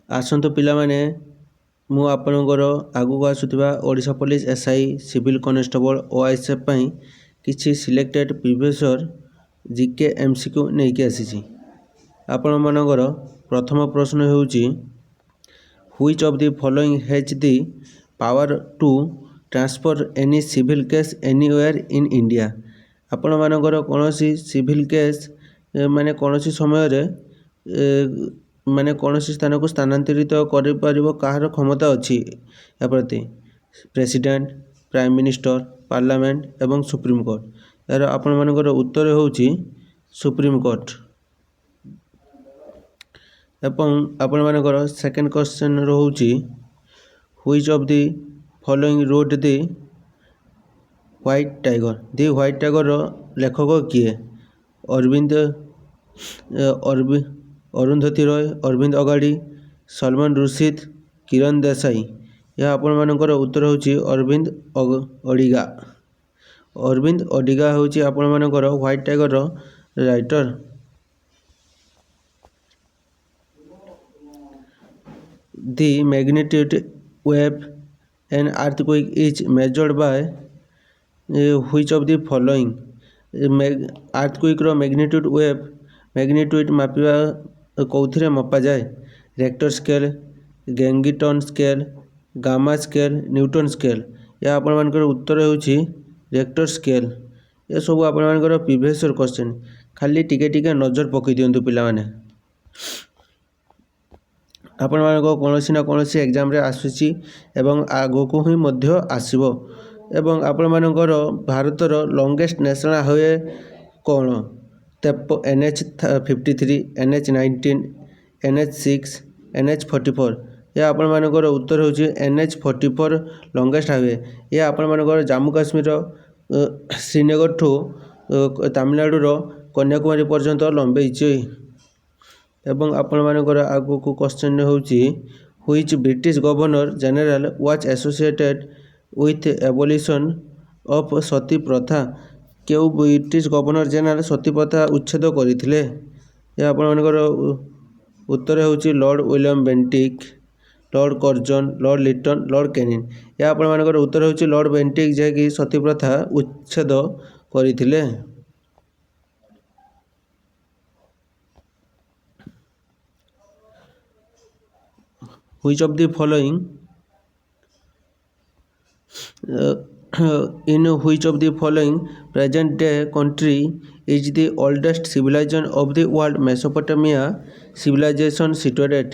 ଆସନ୍ତୁ ପିଲାମାନେ, ମୁଁ ଆପଣଙ୍କର ଆଗକୁ ଆସୁଥିବା Odisha police SI, civil constable, OISF ପାଇଁ କିଛି selected previous year GK MCQ ନେଇକି ଆସିଛି। ଆପଣମାନଙ୍କର ପ୍ରଥମ ପ୍ରଶ୍ନ ହେଉଛି, which of the following has the power to transfer any civil case anywhere in India. ଆପଣମାନଙ୍କର କୌଣସି ସିଭିଲ୍ କେସ୍ ମାନେ କୌଣସି ସମୟରେ ମାନେ କୌଣସି ସ୍ଥାନକୁ ସ୍ଥାନାନ୍ତରିତ କରିପାରିବ କାହାର କ୍ଷମତା ଅଛି ଏହା ପ୍ରତି? ପ୍ରେସିଡେଣ୍ଟ, ପ୍ରାଇମ୍ ମିନିଷ୍ଟର, ପାର୍ଲାମେଣ୍ଟ ଏବଂ ସୁପ୍ରିମକୋର୍ଟ। ଏହାର ଆପଣମାନଙ୍କର ଉତ୍ତର ହେଉଛି ସୁପ୍ରିମକୋର୍ଟ। ଏବଂ ଆପଣମାନଙ୍କର ସେକେଣ୍ଡ କ୍ୱେଶ୍ଚନ୍ ରହୁଛି, which of the following wrote the white tiger. The white ଟାଇଗରର ଲେଖକ କିଏ? ଅରୁନ୍ଧତୀ ରୟ, ଅରବିନ୍ଦ ଅଗାଡ଼ି, ସଲମାନ ରୁଶିଦ, କିରଣ ଦେଶାଇ। ଏହା ଆପଣମାନଙ୍କର ଉତ୍ତର ହେଉଛି ଅରବିନ୍ଦ ଅଡ଼ିଗା। ଅରବିନ୍ଦ ଅଡ଼ିଗା ହେଉଛି ଆପଣମାନଙ୍କର ହ୍ୱାଇଟ୍ ଟାଇଗରର writer. The magnitude wave an earthquake is measured by which of the following? ଆର୍ଥକ୍ୱେକ୍ର ମ୍ୟାଗ୍ନିଟ୍ୟୁଡ୍ ୱେଭ୍ ମ୍ୟାଗ୍ନିଟ୍ୟୁଡ୍ ମାପିବା କେଉଁଥିରେ ମପାଯାଏ? ରେକ୍ଟର ସ୍କେଲ୍, ଗେଙ୍ଗିଟନ୍ scale, gamma scale, Newton scale. ଏହା ଆପଣମାନଙ୍କର ଉତ୍ତର ହେଉଛି ରେକ୍ଟର ସ୍କେଲ୍। ଏସବୁ ଆପଣମାନଙ୍କର ପ୍ରିଭିୟସ୍ ଇୟର୍ କ୍ୱେଶ୍ଚନ୍। ଖାଲି ଟିକେ ଟିକେ ନଜର ପକାଇ ଦିଅନ୍ତୁ ପିଲାମାନେ। ଆପଣମାନଙ୍କ କୌଣସି ନା କୌଣସି ଏକ୍ଜାମ୍ରେ ଆସୁଛି ଏବଂ ଆଗକୁ ହିଁ ମଧ୍ୟ ଆସିବ। ଏବଂ ଆପଣମାନଙ୍କର ଭାରତର ଲଙ୍ଗେଷ୍ଟ ନ୍ୟାସନାଲ୍ ହାଇୱେ କ'ଣ? NH53, NH19, NH6, NH44। ଏହା ଆପଣମାନଙ୍କର ଉତ୍ତର ହେଉଛି NH44 ଲଙ୍ଗେଷ୍ଟ ହାଇୱେ। ଏହା ଆପଣମାନଙ୍କର ଜାମ୍ମୁ କାଶ୍ମୀରର ଶ୍ରୀନଗରଠୁ ତାମିଲନାଡ଼ୁର କନ୍ୟାକୁମାରୀ ପର୍ଯ୍ୟନ୍ତ ଲମ୍ବେଇଛି। ଏବଂ ଆପଣମାନଙ୍କର ଆଗକୁ କ୍ୱେଶ୍ଚନ୍ ହେଉଛି, which British governor general was associated with abolition of sati ପ୍ରଥା। କେଉଁ ବ୍ରିଟିଶ ଗଭର୍ଣ୍ଣର ଜେନେରାଲ ସତୀ ପ୍ରଥା ଉଚ୍ଛେଦ କରିଥିଲେ? ଏହା ଆପଣମାନଙ୍କର ଉତ୍ତର ହେଉଛି lord William Bentinck, lord Karjan, lord Liton, lord Kenin. ଏହା ଆପଣମାନଙ୍କର ଉତ୍ତର ହେଉଛି ଲର୍ଡ଼ ବେଣ୍ଟିକ୍, ଯିଏକି ସତୀ ପ୍ରଥା ଉଚ୍ଛେଦ କରିଥିଲେ। Which of the following in which of the following present day country is the oldest civilization of the world? Mesopotamia civilization situated।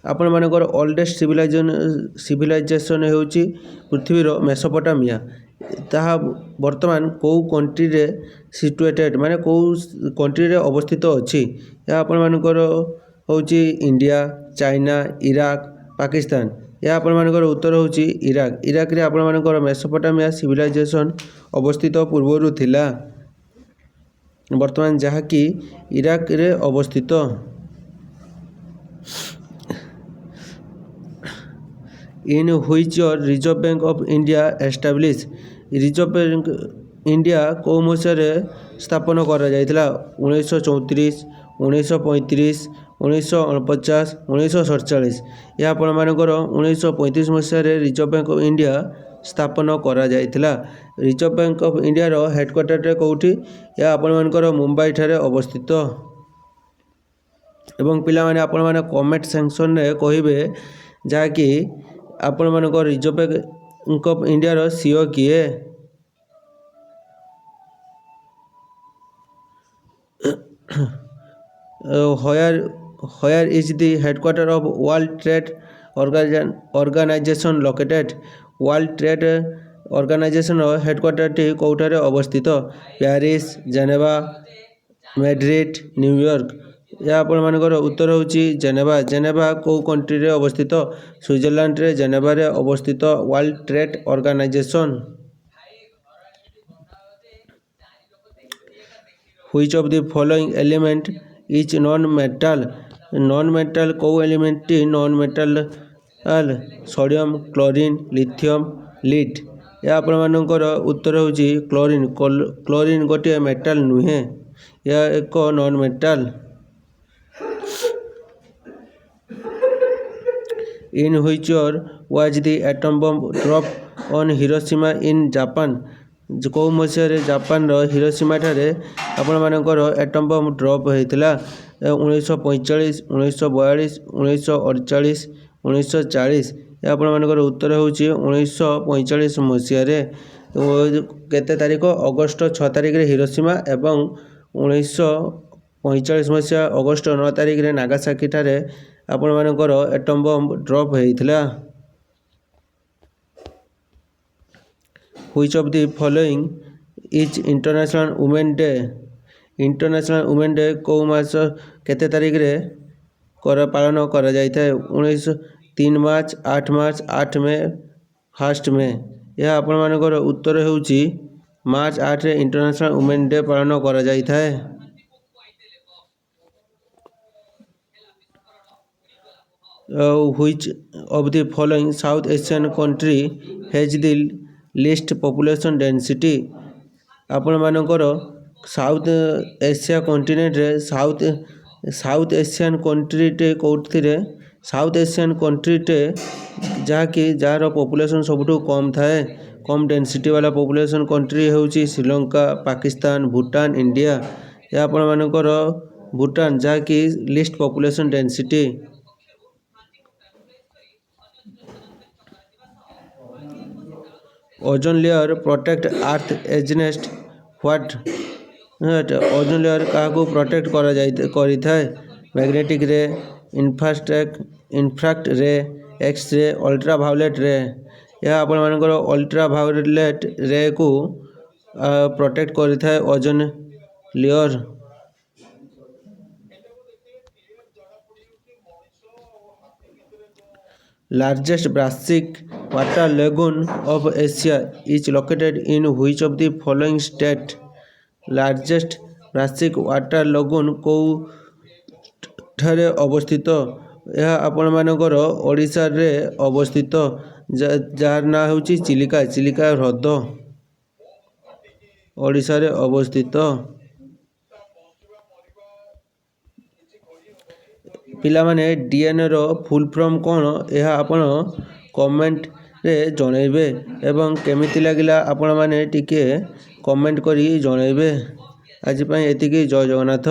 ଆପଣମାନଙ୍କର ଓଲ୍ଡେଷ୍ଟ ସିଭିଲାଇଜେସନ୍ ହେଉଛି ପୃଥିବୀର ମେସୋପଟାମିଆ। ତାହା ବର୍ତ୍ତମାନ କେଉଁ କଣ୍ଟ୍ରିରେ ସିଚୁଏଟେଡ୍ ମାନେ କେଉଁ କଣ୍ଟ୍ରିରେ ଅବସ୍ଥିତ ଅଛି? ଏହା ଆପଣମାନଙ୍କର ହେଉଛି ଇଣ୍ଡିଆ, ଚାଇନା, ଇରାକ, ପାକିସ୍ତାନ। ଏହା ଆପଣମାନଙ୍କର ଉତ୍ତର ହେଉଛି ଇରାକ। ଇରାକରେ ଆପଣମାନଙ୍କର ମେସୋପଟାମିଆ ସିଭିଲାଇଜେସନ୍ ଅବସ୍ଥିତ ପୂର୍ବରୁ ଥିଲା, ବର୍ତ୍ତମାନ ଯାହାକି ଇରାକରେ ଅବସ୍ଥିତ। In which year reserve bank of India establish? Reserve bank India କେଉଁ ମସିହାରେ ସ୍ଥାପନ କରାଯାଇଥିଲା? 1934, 1935, 1949, 1947। ଏହା ଆପଣମାନଙ୍କର 1935 ମସିହାରେ ରିଜର୍ଭ ବ୍ୟାଙ୍କ ଅଫ୍ ଇଣ୍ଡିଆ ସ୍ଥାପନ କରାଯାଇଥିଲା। ରିଜର୍ଭ ବ୍ୟାଙ୍କ ଅଫ୍ ଇଣ୍ଡିଆର ହେଡ଼କ୍ୱାର୍ଟରଟା କେଉଁଠି? ଏହା ଆପଣମାନଙ୍କର ମୁମ୍ବାଇ ଠାରେ ଅବସ୍ଥିତ। ଏବଂ ପିଲାମାନେ ଆପଣମାନେ କମେଣ୍ଟ ସେକ୍ସନରେ କହିବେ ଯାହାକି ଆପଣମାନଙ୍କ ରିଜର୍ଭ ବ୍ୟାଙ୍କ ଅଫ୍ ଇଣ୍ଡିଆର CEO କିଏ? Where is the headquarter of World Trade Organization located? World Trade Organizationର ହେଡ଼କ୍ୱାର୍ଟରଟି କେଉଁଠାରେ ଅବସ୍ଥିତ? Paris, Geneva, Madrid, New York. ଏହା ଆପଣମାନଙ୍କର ଉତ୍ତର ହେଉଛି ଜେନେଭା। ଜେନେଭା କେଉଁ କଣ୍ଟ୍ରିରେ ଅବସ୍ଥିତ? ସୁଇଜରଲ୍ୟାଣ୍ଡରେ ଜେନେଭାରେ ଅବସ୍ଥିତ world trade organisation. Which of the following element is non-metal? Non-metal କେଉଁ ଏଲିମେଣ୍ଟଟି non metal? Sodium, chlorine, lithium, lead. ଏହା ଆପଣମାନଙ୍କର ଉତ୍ତର ହେଉଛି କ୍ଲୋରିନ୍। କ୍ଲୋରିନ୍ ଗୋଟିଏ ମେଟାଲ ନୁହେଁ, ଏହା ଏକ non metal. in which year was the atom bomb dropped on Hiroshima in Japan? କେଉଁ ମସିହାରେ ଜାପାନର ହିରୋସୀମା ଠାରେ ଆପଣମାନଙ୍କର ଆଟମ୍ ବମ୍ ଡ୍ରପ୍ ହୋଇଥିଲା? 1945, 1942, 1948, 1940। ଏହା ଆପଣମାନଙ୍କର ଉତ୍ତର ହେଉଛି 1945 ମସିହାରେ। କେତେ ତାରିଖ? ଅଗଷ୍ଟ 6 ତାରିଖରେ ହିରୋସୀମା ଏବଂ 1945 ମସିହା ଅଗଷ୍ଟ 9 ତାରିଖରେ ନାଗାସାକିଠାରେ ଆପଣମାନଙ୍କର ଆଟମ୍ ବମ୍ ଡ୍ରପ୍ ହୋଇଥିଲା। Which of the following is International Women Day? International women day କେଉଁ ମାସ କେତେ ତାରିଖରେ ପାଳନ କରାଯାଇଥାଏ? 3 ମାର୍ଚ୍ଚ, 8 ମାର୍ଚ୍ଚ, 8 ମେ, 1 ମେ। ଏହା ଆପଣମାନଙ୍କର ଉତ୍ତର ହେଉଛି ମାର୍ଚ୍ଚ 8ରେ ଇଣ୍ଟରନ୍ୟାସନାଲ୍ ୱିମେନ୍ ଡେ ପାଳନ କରାଯାଇଥାଏ। Which of the following South Asian country has the least population density? ଆପଣମାନଙ୍କର ସାଉଥ୍ ଏସିଆ କଣ୍ଟିନେଣ୍ଟରେ ସାଉଥ୍ ଏସିଆନ୍ କଣ୍ଟ୍ରିଟେ କେଉଁଥିରେ? ସାଉଥ୍ ଏସିଆନ୍ କଣ୍ଟ୍ରିଟେ ଯାହାର ପପୁଲେସନ୍ ସବୁଠୁ କମ୍ ଥାଏ, କମ୍ ଡେନ୍ସିଟି ବାଲା ପପୁଲେସନ୍ କଣ୍ଟ୍ରି ହେଉଛି ଶ୍ରୀଲଙ୍କା, ପାକିସ୍ତାନ, ଭୁଟାନ, ଇଣ୍ଡିଆ। ଏହା ଆପଣମାନଙ୍କର ଭୁଟାନ, ଯାହାକି list population density. Ozone layer protect earth against what? Ozone layer କାହାକୁ ପ୍ରୋଟେକ୍ଟ କରିଥାଏ? ମ୍ୟାଗ୍ନେଟିକ୍ ରେ, ଇନଫ୍ରାରେଡ୍ ରେ, ଏକ୍ସ ରେ, ଅଲ୍ଟ୍ରାଭାয়োଲେଟ୍ ରେ। ଏହା ଆପଣମାନଙ୍କର ଅଲ୍ଟ୍ରାଭାয়োଲେଟ୍ ରେକୁ ପ୍ରୋଟେକ୍ଟ କରିଥାଏ ozone layer. Largest brackish water lagoon of Asia is located in which of the following state? Largest brackish water lagoon କେଉଁଠାରେ ଅବସ୍ଥିତ? ଏହା ଆପଣମାନଙ୍କର ଓଡ଼ିଶାରେ ଅବସ୍ଥିତ, ଯାହାର ନାଁ ହେଉଛି ଚିଲିକା ହ୍ରଦ ଓଡ଼ିଶାରେ ଅବସ୍ଥିତ। ପିଲାମାନେ, ଡିଏନ୍ଏର ଫୁଲ୍ ଫର୍ମ କ'ଣ? ଏହା ଆପଣ କମେଣ୍ଟରେ ଜଣାଇବେ ଏବଂ କେମିତି ଲାଗିଲା ଆପଣମାନେ ଟିକେ କମେଣ୍ଟ କରି ଜଣାଇବେ। ଆଜି ପାଇଁ ଏତିକି। ଜୟ ଜଗନ୍ନାଥ।